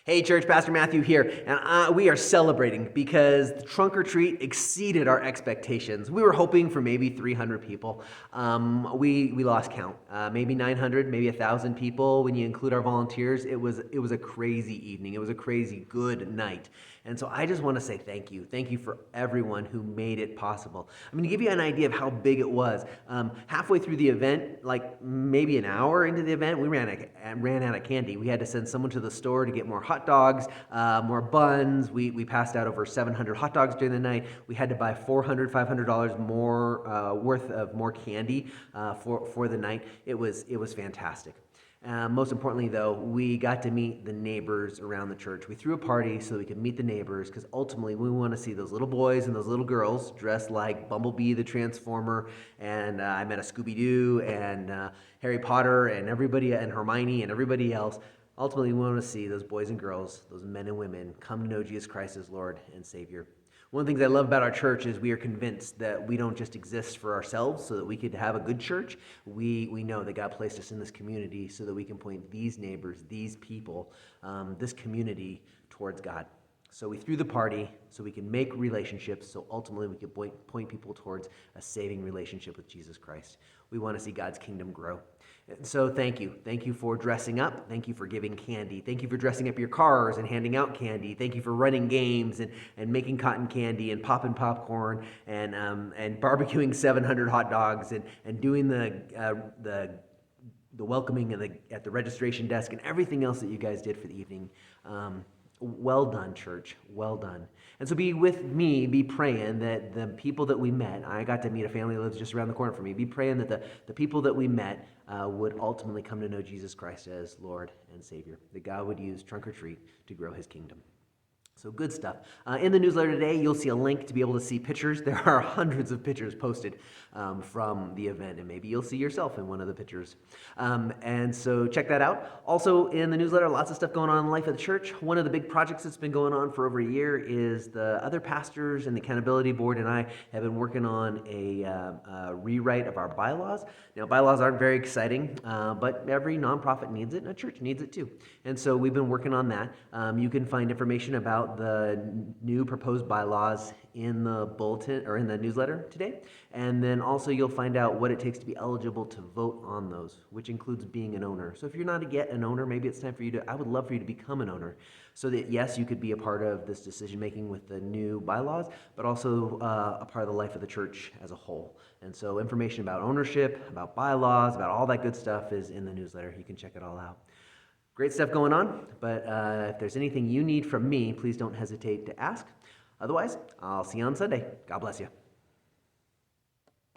Hey church, Pastor Matthew here, and we are celebrating because the trunk or treat exceeded our expectations. We were hoping for maybe 300 people. We lost count, maybe 900, maybe 1,000 people when you include our volunteers. It was a crazy evening. It was a crazy good night. And so I just want to say thank you. Thank you for everyone who made it possible. I'm going to give you an idea of how big it was. Halfway through the event, like maybe an hour into the event, we ran out of candy. We had to send someone to the store to get more hot dogs, more buns. We passed out over 700 hot dogs during the night. We had to buy $500 more worth of more candy for the night. It was fantastic. Most importantly, though, we got to meet the neighbors around the church. We threw a party so we could meet the neighbors because ultimately we want to see those little boys and those little girls dressed like Bumblebee the Transformer, and I met a Scooby-Doo and Harry Potter and everybody and Hermione and everybody else. Ultimately, we want to see those boys and girls, those men and women, come to know Jesus Christ as Lord and Savior. One of the things I love about our church is we are convinced that we don't just exist for ourselves so that we could have a good church. We know that God placed us in this community so that we can point these neighbors, these people, this community towards God. So we threw the party so we can make relationships, so ultimately we can point people towards a saving relationship with Jesus Christ. We want to see God's kingdom grow. And so thank you. Thank you for dressing up. Thank you for giving candy. Thank you for dressing up your cars and handing out candy. Thank you for running games and making cotton candy and popping popcorn and barbecuing 700 hot dogs and doing the welcoming at the registration desk and everything else that you guys did for the evening. Well done, church. Well done. And so be praying that the people that we met, I got to meet a family that lives just around the corner from me, be praying that the people that we met would ultimately come to know Jesus Christ as Lord and Savior, that God would use Trunk or Treat to grow his kingdom. So good stuff. In the newsletter today, you'll see a link to be able to see pictures. There are hundreds of pictures posted from the event, and maybe you'll see yourself in one of the pictures. And so check that out. Also in the newsletter, lots of stuff going on in the life of the church. One of the big projects that's been going on for over a year is the other pastors and the accountability board and I have been working on a rewrite of our bylaws. Now, bylaws aren't very exciting, but every nonprofit needs it, and a church needs it too. And so we've been working on that. You can find information about the new proposed bylaws in the bulletin or in the newsletter today. And then also you'll find out what it takes to be eligible to vote on those, which includes being an owner. So if you're not yet an owner, maybe it's time for I would love for you to become an owner so that yes, you could be a part of this decision making with the new bylaws, but also a part of the life of the church as a whole. And so information about ownership, about bylaws, about all that good stuff is in the newsletter. You can check it all out. Great stuff going on, but if there's anything you need from me, please don't hesitate to ask. Otherwise, I'll see you on Sunday. God bless you.